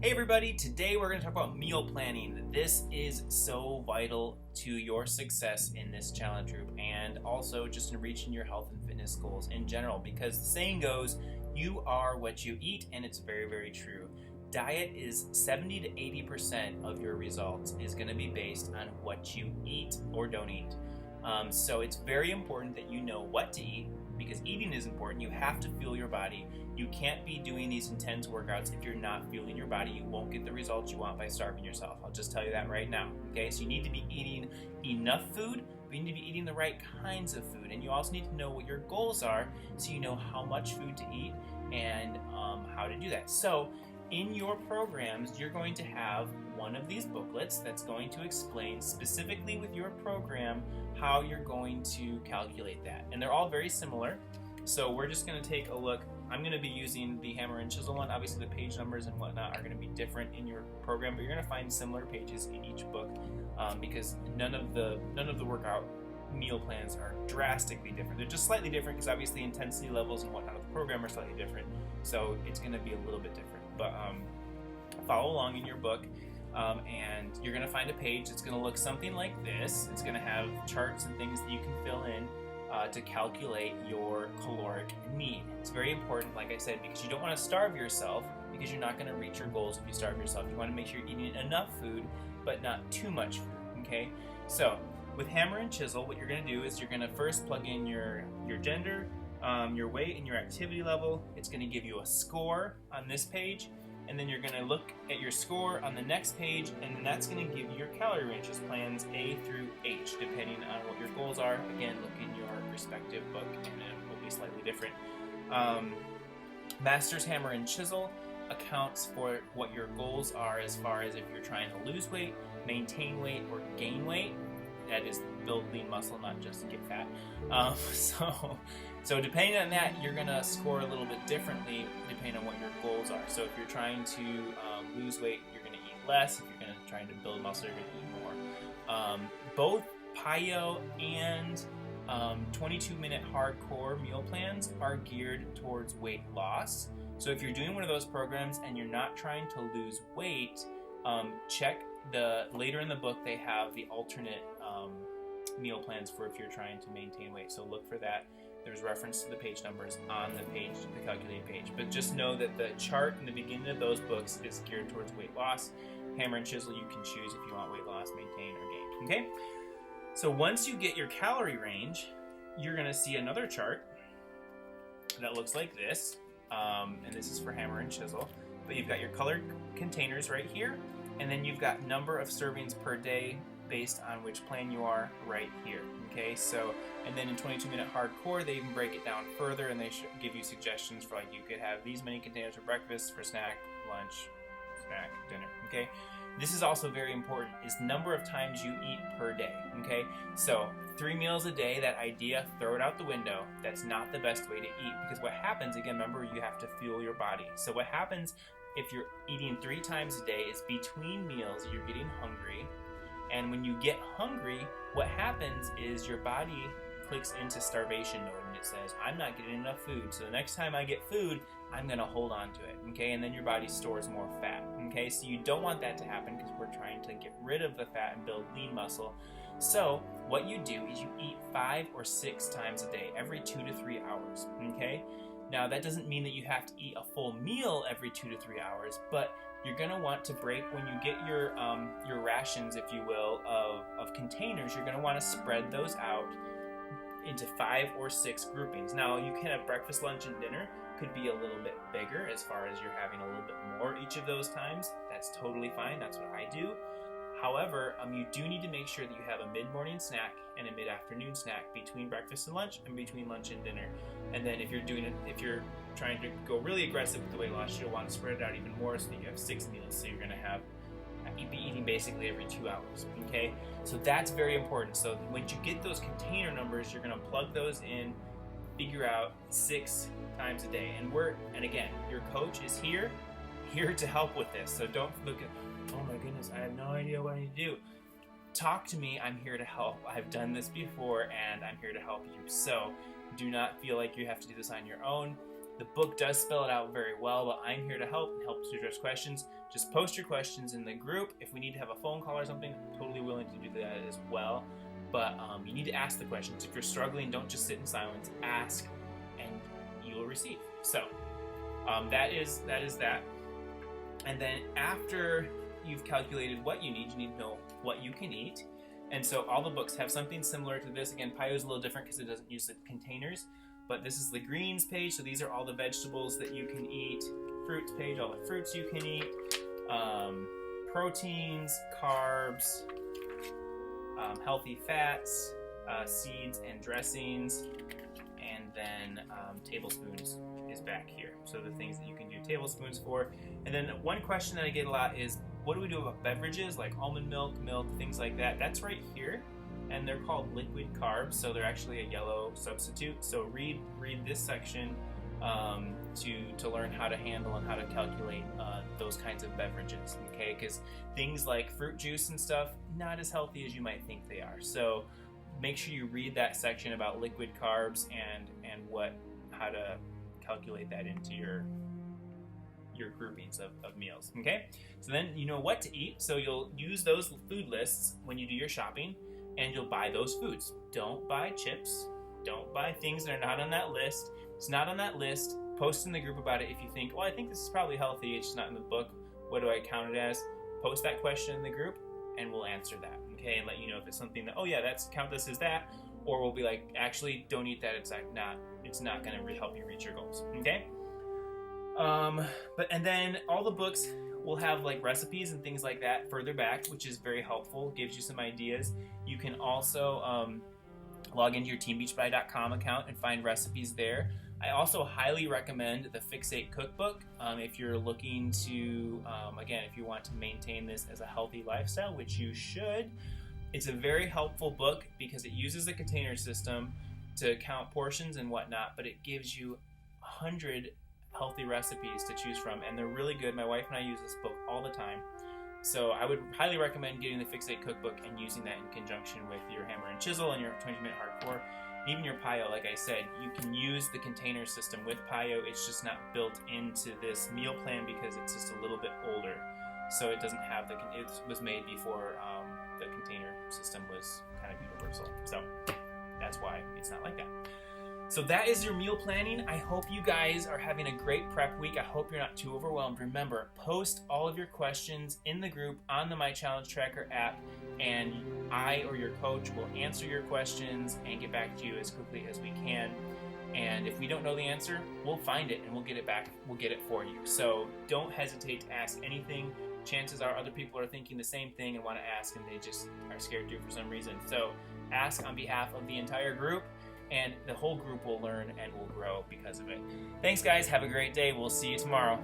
Hey everybody, today we're going to talk about meal planning. This is so vital to your success in this challenge group and also just in reaching your health and fitness goals in general, because the saying goes, you are what you eat, and it's very, very true. Diet is 70 to 80% of your results is going to be based on what you eat or don't eat. So it's very important that you know what to eat, because eating is important. You have to fuel your body. You can't be doing these intense workouts if you're not fueling your body. You won't get the results you want by starving yourself. I'll just tell you that right now. Okay, so you need to be eating enough food, but you need to be eating the right kinds of food. And you also need to know what your goals are so you know how much food to eat and how to do that. So in your programs, you're going to have one of these booklets that's going to explain specifically with your program how you're going to calculate that. And they're all very similar. So we're just going to take a look. I'm going to be using the hammer and chisel one. Obviously the page numbers and whatnot are going to be different in your program, but you're going to find similar pages in each book because none of the workout meal plans are drastically different. They're just slightly different because obviously intensity levels and whatnot of the program are slightly different. So it's going to be a little bit different. But follow along in your book. And you're going to find a page that's going to look something like this. It's going to have charts and things that you can fill in to calculate your caloric need. It's very important, like I said, because you don't want to starve yourself, because you're not going to reach your goals if you starve yourself. You want to make sure you're eating enough food, but not too much food, okay? So with hammer and chisel, what you're going to do is you're going to first plug in your gender, your weight, and your activity level. It's going to give you a score on this page. And then you're going to look at your score on the next page, and then that's going to give you your calorie ranges, plans A through H, depending on what your goals are. Again, look in your respective book, and it will be slightly different. Master's Hammer and Chisel accounts for what your goals are as far as if you're trying to lose weight, maintain weight, or gain weight. That is build lean muscle, not just get fat. So depending on that, you're going to score a little bit differently depending on what your goals are. So if you're trying to lose weight, you're going to eat less. If you're going to try to build muscle, you're going to eat more. Both PIO and 22-minute hardcore meal plans are geared towards weight loss. So if you're doing one of those programs and you're not trying to lose weight, check later in the book they have the alternate meal plans for if you're trying to maintain weight. So look for that. There's reference to the page numbers on the page, the calculate page. But just know that the chart in the beginning of those books is geared towards weight loss. Hammer and chisel you can choose if you want weight loss, maintain, or gain. Okay? So once you get your calorie range, you're going to see another chart that looks like this. And this is for hammer and chisel. But you've got your colored containers right here. And then you've got number of servings per day based on which plan you are right here. Okay, so, and then in 22-minute hardcore, they even break it down further, and they give you suggestions for, like, you could have these many containers for breakfast, for snack, lunch, snack, dinner. Okay, this is also very important, is number of times you eat per day. Okay, so 3 meals a day, that idea, throw it out the window. That's not the best way to eat, because what happens, again, remember, you have to fuel your body. So what happens if you're eating 3 times a day is between meals, you're getting hungry. And when you get hungry, what happens is your body clicks into starvation mode, and it says, I'm not getting enough food. So the next time I get food, I'm going to hold on to it. Okay, and then your body stores more fat. Okay, so you don't want that to happen because we're trying to get rid of the fat and build lean muscle. So what you do is you eat 5 or 6 times a day, every 2 to 3 hours. Okay, now that doesn't mean that you have to eat a full meal every 2 to 3 hours, but you're going to want to break, when you get your rations, if you will, of containers, you're going to want to spread those out into 5 or 6 groupings. Now, you can have breakfast, lunch, and dinner. Could be a little bit bigger as far as you're having a little bit more each of those times. That's totally fine. That's what I do. However, you do need to make sure that you have a mid-morning snack and a mid-afternoon snack between breakfast and lunch, and between lunch and dinner. And then if you're trying to go really aggressive with the weight loss, you'll want to spread it out even more so that you have 6 meals. So you're going to be eating basically every 2 hours. Okay, so that's very important. So once you get those container numbers, you're going to plug those in, figure out 6 times a day. And again, your coach is here to help with this. So don't look at, oh my goodness, I have no idea what I need to do. Talk to me, I'm here to help. I've done this before and I'm here to help you. So do not feel like you have to do this on your own. The book does spell it out very well, but I'm here to help and help to address questions. Just post your questions in the group. If we need to have a phone call or something, I'm totally willing to do that as well. But you need to ask the questions. If you're struggling, don't just sit in silence. Ask, and you will receive. So that is that. And then after you've calculated what you need to know what you can eat. And so all the books have something similar to this. Again, Pio is a little different because it doesn't use the containers. But this is the greens page, so these are all the vegetables that you can eat. Fruits page, all the fruits you can eat. Proteins, carbs, healthy fats, seeds and dressings, and then tablespoons is back here. So the things that you can do tablespoons for. And then one question that I get a lot is, what do we do about beverages like almond milk, things like that? That's right here. And they're called liquid carbs, so they're actually a yellow substitute. So read this section to learn how to handle and how to calculate those kinds of beverages, okay? Because things like fruit juice and stuff, not as healthy as you might think they are. So make sure you read that section about liquid carbs and how to calculate that into your groupings of meals, okay? So then you know what to eat, so you'll use those food lists when you do your shopping, and you'll buy those foods. Don't buy chips. Don't buy things that are not on that list. It's not on that list. Post in the group about it if you think, well, I think this is probably healthy, it's just not in the book. What do I count it as? Post that question in the group, and we'll answer that, okay? And let you know if it's something that, oh yeah, count this as that, or we'll be like, actually, don't eat that. It's not going to help you reach your goals, okay? And then all the books will have like recipes and things like that further back, which is very helpful, gives you some ideas. You can also log into your teambeachbuy.com account and find recipes there. I also highly recommend the Fixate cookbook if you're looking to, again, if you want to maintain this as a healthy lifestyle, which you should. It's a very helpful book because it uses a container system to count portions and whatnot, but it gives you 100 healthy recipes to choose from, and they're really good. My wife and I use this book all the time. So I would highly recommend getting the Fixate cookbook and using that in conjunction with your hammer and chisel and your 20-minute hardcore. Even your Pio, like I said, you can use the container system with Pio. It's just not built into this meal plan because it's just a little bit older. So it doesn't have it was made before the container system was kind of universal. So that's why it's not like that. So that is your meal planning. I hope you guys are having a great prep week. I hope you're not too overwhelmed. Remember, post all of your questions in the group on the My Challenge Tracker app, and I or your coach will answer your questions and get back to you as quickly as we can. And if we don't know the answer, we'll find it and we'll get it back. We'll get it for you. So don't hesitate to ask anything. Chances are other people are thinking the same thing and want to ask, and they just are scared to for some reason. So ask on behalf of the entire group, and the whole group will learn and will grow because of it. Thanks, guys. Have a great day. We'll see you tomorrow.